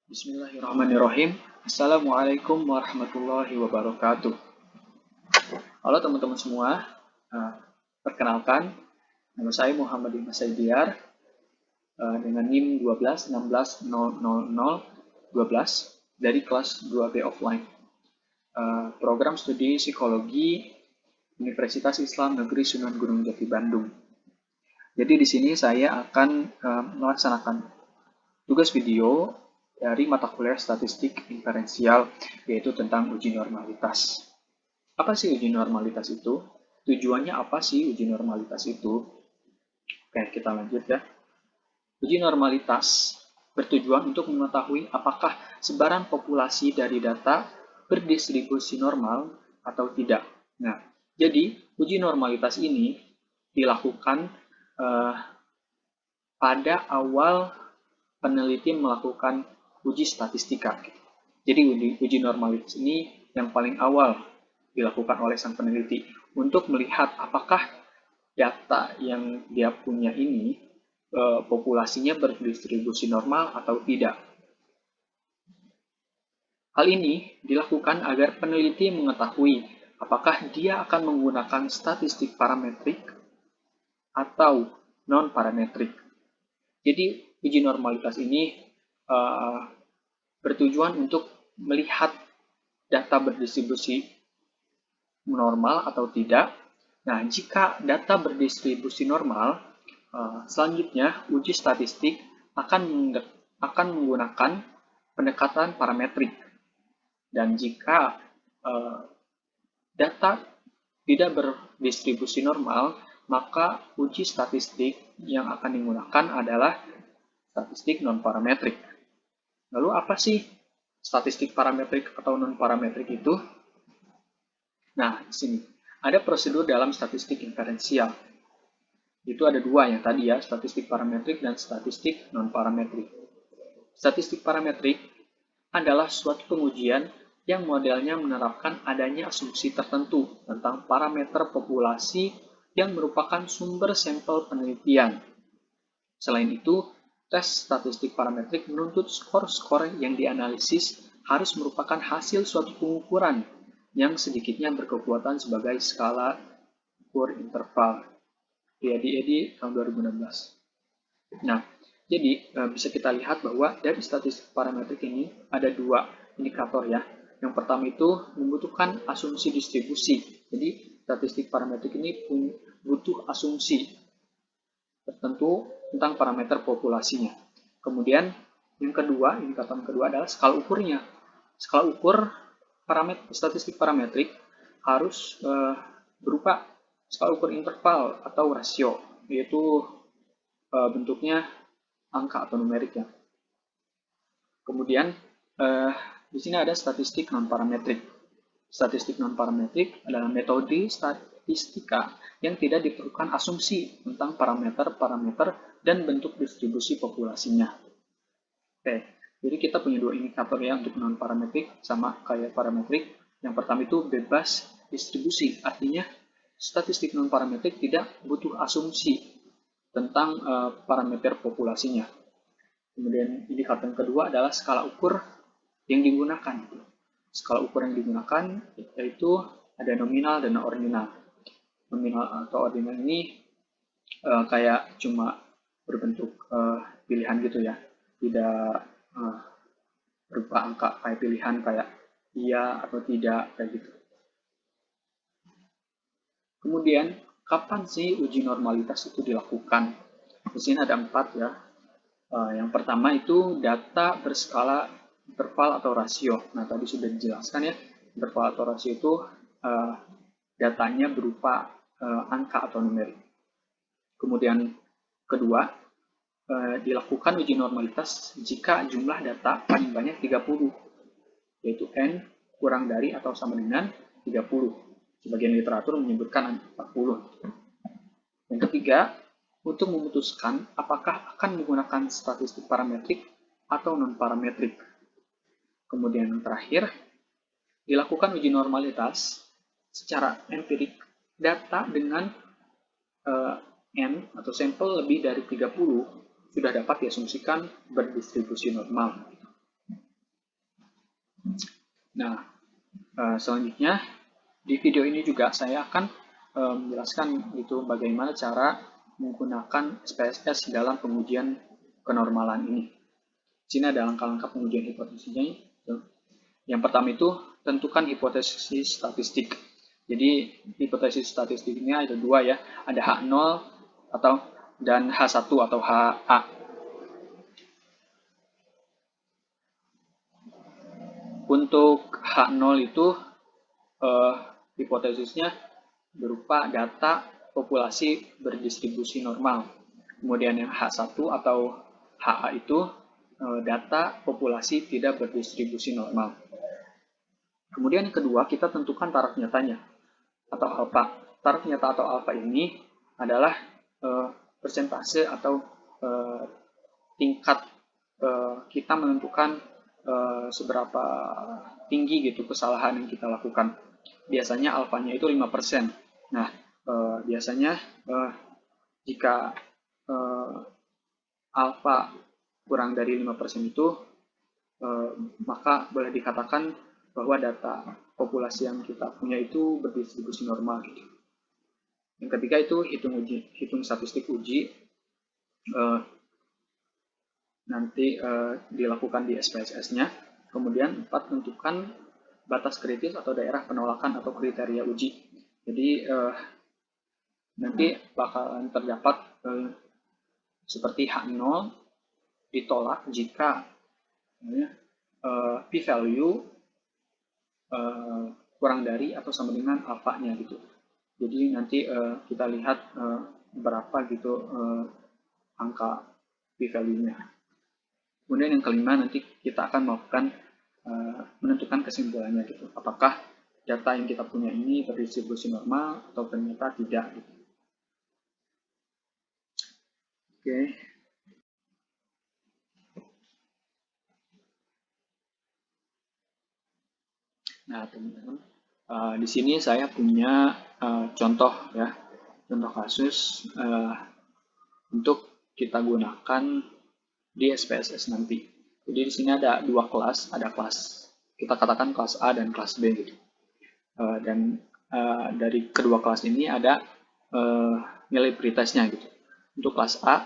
Bismillahirrahmanirrahim. Assalamualaikum warahmatullahi wabarakatuh. Halo teman-teman semua. Eh, Perkenalkan, nama saya Muhammad Dimas Saidiar dengan NIM 12 dari kelas 2B offline. Program studi psikologi Universitas Islam Negeri Sunan Gunung Jati Bandung. Jadi di sini saya akan melaksanakan tugas video dari mata kuliah statistik inferensial, yaitu tentang uji normalitas. Apa sih uji normalitas itu? Tujuannya apa sih uji normalitas itu? Oke, kita lanjut ya. Uji normalitas bertujuan untuk mengetahui apakah sebaran populasi dari data berdistribusi normal atau tidak. Nah, jadi uji normalitas ini dilakukan pada awal peneliti melakukan uji statistika. Jadi uji normalitas ini yang paling awal dilakukan oleh sang peneliti untuk melihat apakah data yang dia punya ini populasinya berdistribusi normal atau tidak. Hal ini dilakukan agar peneliti mengetahui apakah dia akan menggunakan statistik parametrik atau non-parametrik. Jadi uji normalitas ini bertujuan untuk melihat data berdistribusi normal atau tidak. Nah, jika data berdistribusi normal, selanjutnya uji statistik akan menggunakan pendekatan parametrik. Dan jika data tidak berdistribusi normal, maka uji statistik yang akan digunakan adalah statistik non-parametrik. Lalu apa sih statistik parametrik atau non-parametrik itu? Nah, di sini ada prosedur dalam statistik inferensial. Itu ada dua yang tadi ya, statistik parametrik dan statistik non-parametrik. Statistik parametrik adalah suatu pengujian yang modelnya menerapkan adanya asumsi tertentu tentang parameter populasi yang merupakan sumber sampel penelitian. Selain itu, tes statistik parametrik menuntut skor-skor yang dianalisis harus merupakan hasil suatu pengukuran yang sedikitnya berkekuatan sebagai skala ukur interval. EDI tahun 2016. Nah, jadi bisa kita lihat bahwa dari statistik parametrik ini ada dua indikator ya. Yang pertama itu membutuhkan asumsi distribusi. Jadi statistik parametrik ini butuh asumsi tertentu tentang parameter populasinya. Kemudian yang kedua, indikator kedua adalah skala ukurnya. Skala ukur statistik parametrik harus berupa skala ukur interval atau rasio, yaitu bentuknya angka atau numerik ya. Kemudian di sini ada statistik non-parametrik. Statistik non-parametrik adalah metode statistika yang tidak diperlukan asumsi tentang parameter-parameter dan bentuk distribusi populasinya. Oke, jadi kita punya dua indikator ya untuk non-parametrik sama kayak parametrik. Yang pertama itu bebas distribusi, artinya statistik non-parametrik tidak butuh asumsi tentang parameter populasinya. Kemudian indikator yang kedua adalah skala ukur yang digunakan. Skala ukur yang digunakan yaitu ada nominal dan ordinal. Nominal atau ordinal ini kayak cuma berbentuk pilihan gitu ya, tidak berupa angka kayak pilihan kayak iya atau tidak kayak gitu. Kemudian kapan sih uji normalitas itu dilakukan? Di sini ada 4 ya. Yang pertama itu data berskala interval atau rasio. Nah, tadi sudah dijelaskan ya, interval atau rasio itu datanya berupa angka atau numerik. Kemudian kedua, dilakukan uji normalitas jika jumlah data paling banyak 30, yaitu N kurang dari atau sama dengan 30. Sebagian literatur menyebutkan 40. Yang ketiga, untuk memutuskan apakah akan menggunakan statistik parametrik atau non-parametrik. Kemudian yang terakhir, dilakukan uji normalitas secara empirik data dengan N atau sampel lebih dari 30 sudah dapat diasumsikan berdistribusi normal. Nah, selanjutnya di video ini juga saya akan menjelaskan itu bagaimana cara menggunakan SPSS dalam pengujian kenormalan ini. Di sini ada langkah-langkah pengujian hipotesisnya. Yang pertama itu tentukan hipotesis statistik. Jadi hipotesis statistik ini ada dua ya, ada H0 dan H1 atau HA. Untuk H0 itu hipotesisnya berupa data populasi berdistribusi normal. Kemudian yang H1 atau HA itu data populasi tidak berdistribusi normal. Kemudian yang kedua, kita tentukan taraf nyatanya atau alfa. Taraf nyata atau alfa ini adalah persentase atau tingkat kita menentukan seberapa tinggi gitu kesalahan yang kita lakukan. Biasanya alfanya itu 5%. Nah, biasanya jika alfa kurang dari 5% itu, maka boleh dikatakan bahwa data populasi yang kita punya itu berdistribusi normal gitu. Yang ketiga itu hitung statistik uji, nanti dilakukan di SPSS-nya. Kemudian 4, tentukan batas kritis atau daerah penolakan atau kriteria uji. Jadi nanti bakalan terdapat seperti H0 ditolak jika p-value kurang dari atau sama dengan alfanya gitu. Jadi nanti kita lihat berapa gitu angka p-value-nya. Kemudian yang kelima, nanti kita akan melakukan menentukan kesimpulannya gitu. Apakah data yang kita punya ini berdistribusi normal atau ternyata tidak gitu. Oke. Nah, teman-teman, di sini saya punya contoh ya, contoh kasus untuk kita gunakan di SPSS nanti. Jadi di sini ada dua kelas, ada kelas kita katakan kelas A dan kelas B gitu. Dan dari kedua kelas ini ada nilai pretestnya gitu. Untuk kelas A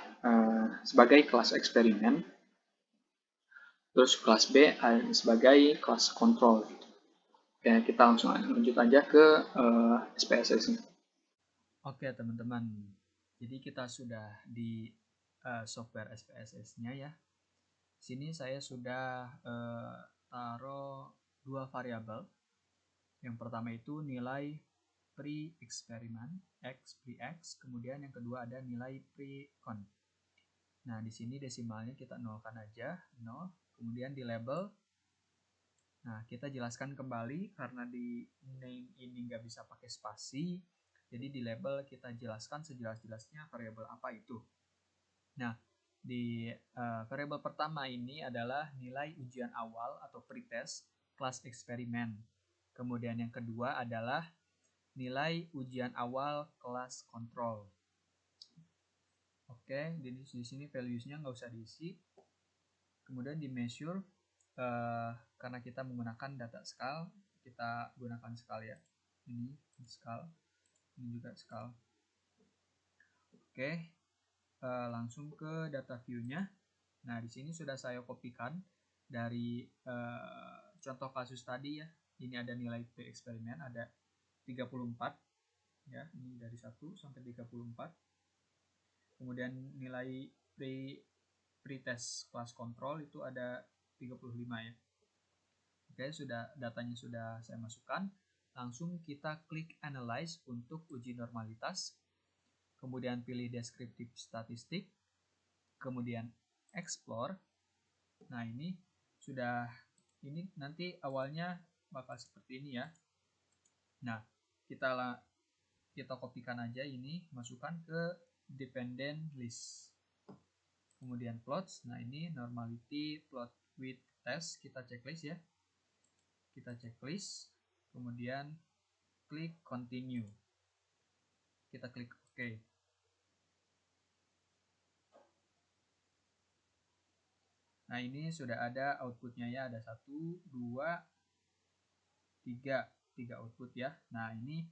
sebagai kelas eksperimen, terus kelas B sebagai kelas kontrol. Gitu. Oke, kita langsung lanjut aja ke SPSS-nya. Oke teman-teman, jadi kita sudah di software SPSS-nya ya. Sini saya sudah taruh dua variabel. Yang pertama itu nilai pre-eksperimen, X, pre-X, kemudian yang kedua ada nilai pre-con. Nah, di sini desimalnya kita nolkan aja, 0, kemudian di label. Nah, kita jelaskan kembali karena di name ini nggak bisa pakai spasi, jadi di label kita jelaskan sejelas-jelasnya variabel apa itu. Nah, di variabel pertama ini adalah nilai ujian awal atau pretest kelas eksperimen. Kemudian yang kedua adalah nilai ujian awal kelas kontrol. Oke, jadi di sini values-nya nggak usah diisi. Kemudian di measure, karena kita menggunakan data skal, kita gunakan skal ya. Ini skal, ini juga skal. Oke, langsung ke data view-nya. Nah, di sini sudah saya kopikan dari contoh kasus tadi ya. Ini ada nilai pre-eksperimen, ada 34 ya, ini dari 1 sampai 34. Kemudian nilai pre-test kelas kontrol itu ada 35 ya. Oke, datanya sudah saya masukkan. Langsung kita klik analyze untuk uji normalitas. Kemudian pilih deskriptif statistik. Kemudian explore. Nah, ini nanti awalnya bakal seperti ini ya. Nah, kita kopikan aja ini, masukkan ke dependent list. Kemudian plots. Nah, ini normality plot with test, kita checklist ya. Kita checklist, kemudian klik continue. Kita klik OK. Nah, ini sudah ada outputnya ya, ada 1, 2, tiga output ya. Nah, ini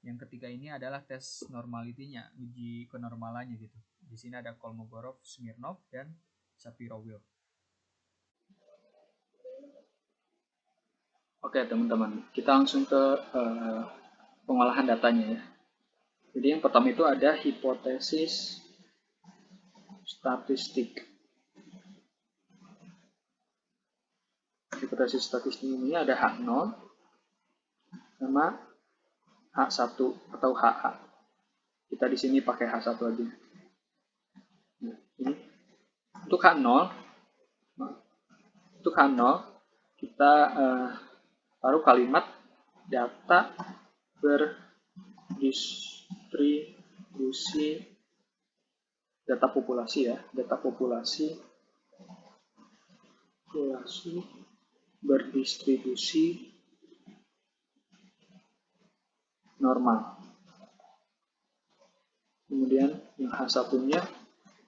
yang ketiga ini adalah tes normality-nya, uji kenormalannya gitu. Di sini ada Kolmogorov, Smirnov, dan Shapiro-Wilk. Oke teman-teman, kita langsung ke pengolahan datanya ya. Jadi yang pertama itu ada hipotesis statistik. Hipotesis statistik ini ada H0 sama H1 atau HH. Kita di sini pakai H1 aja. Nah, ini untuk H0, kita taruh kalimat data berdistribusi, data populasi ya, data populasi berdistribusi normal. Kemudian yang H1-nya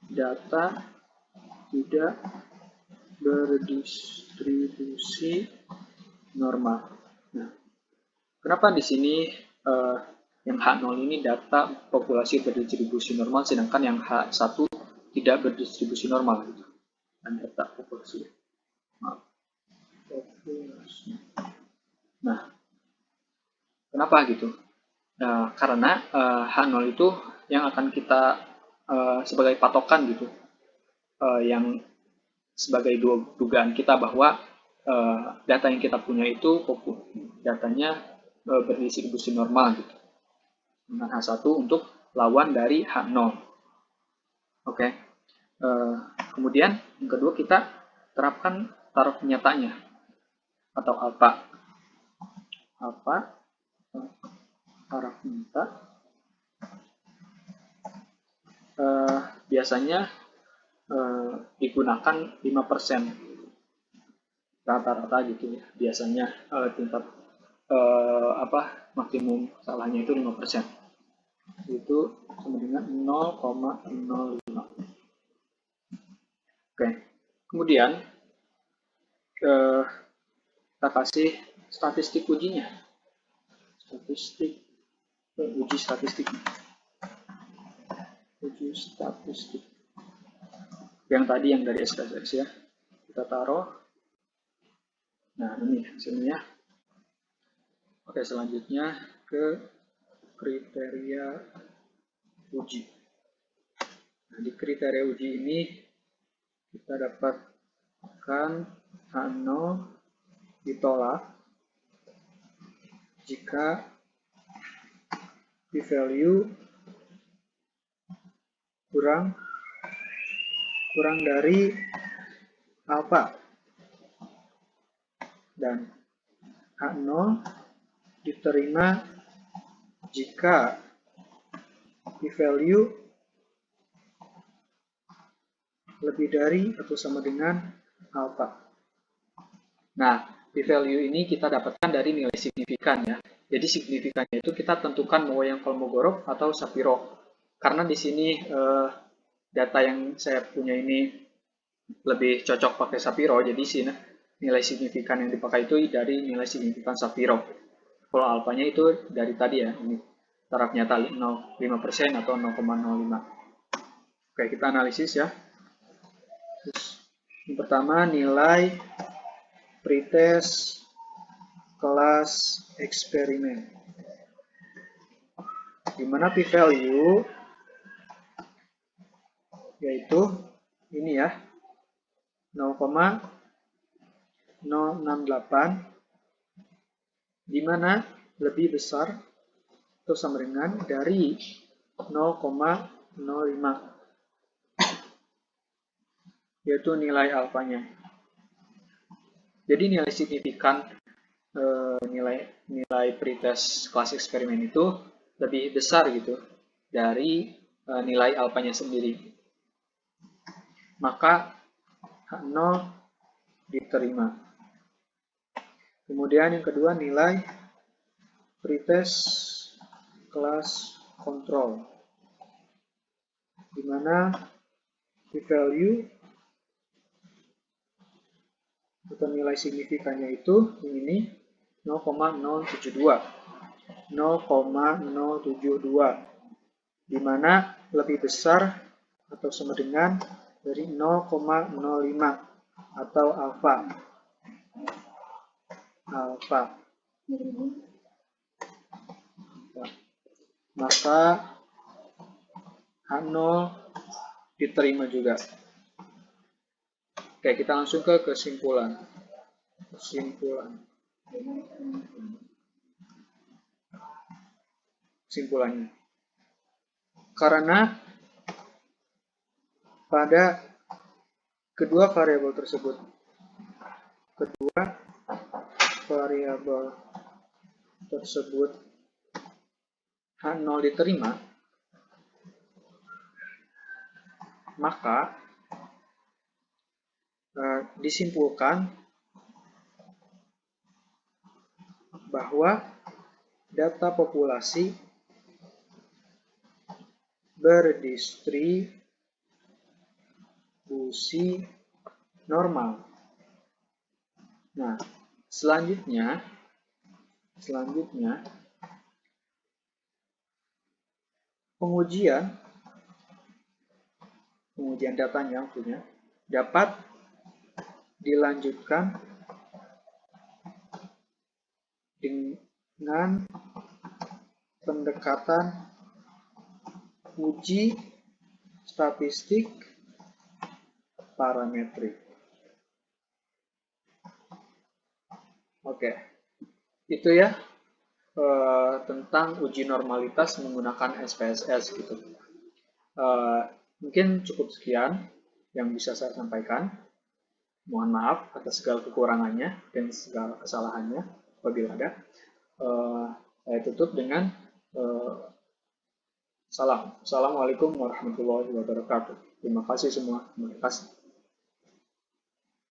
data tidak berdistribusi normal. Nah, kenapa di sini yang H0 ini data populasi berdistribusi normal, sedangkan yang H1 tidak berdistribusi normal gitu. Dan data populasi. Nah, kenapa gitu? Karena H0 itu yang akan kita sebagai patokan gitu, yang sebagai dugaan kita bahwa data yang kita punya itu datanya berdistribusi normal gitu. Dengan H1 untuk lawan dari H0. Oke. Kemudian yang kedua kita terapkan taraf nyatanya atau alfa. Taraf nyata biasanya digunakan 5% rata-rata gitu ya. Biasanya tingkat maksimum salahnya itu 5%. Itu sama dengan 0,05. Oke. Kemudian kita kasih statistik ujinya. Uji statistik. Yang tadi yang dari SPSS ya. Kita taruh. Nah, ini hasilnya. Oke, selanjutnya ke kriteria uji. Nah, di kriteria uji ini kita dapatkan H0 ditolak jika p-value kurang dari alpha, dan H0 diterima jika p-value lebih dari atau sama dengan alpha. Nah, p-value ini kita dapatkan dari nilai signifikan ya. Jadi signifikannya itu kita tentukan mau yang Kolmogorov atau Shapiro. Karena di sini data yang saya punya ini lebih cocok pakai Shapiro, jadi sini nilai signifikan yang dipakai itu dari nilai signifikan Shapiro. Kalau alfanya itu dari tadi ya, ini taraf nyata 0,5% atau 0,05. Oke, kita analisis ya. Yang pertama, nilai pretest kelas eksperimen, di mana p-value yaitu ini ya, 0,068, di mana lebih besar atau sama dengan dari 0,05, yaitu nilai alfanya. Jadi nilai signifikan nilai pretest kelas eksperimen itu lebih besar gitu dari nilai alfanya sendiri. Maka H0 diterima. Kemudian yang kedua, nilai pretest kelas kontrol, di mana p-value atau nilai signifikannya itu ini 0,072, 0,072, di mana lebih besar atau sama dengan dari 0,05 atau alfa. Maka H0 diterima juga. Oke, kita langsung ke kesimpulan. Kesimpulannya. Karena pada kedua variabel tersebut, H0 diterima, maka disimpulkan bahwa data populasi berdistribusi normal. Nah, selanjutnya pengujian datanya tentunya dapat dilanjutkan dengan pendekatan uji statistik parametrik. Oke, itu ya tentang uji normalitas menggunakan SPSS gitu. Mungkin cukup sekian yang bisa saya sampaikan. Mohon maaf atas segala kekurangannya dan segala kesalahannya apabila ada. Saya tutup dengan salam. Assalamualaikum warahmatullahi wabarakatuh. Terima kasih semua. Terima kasih.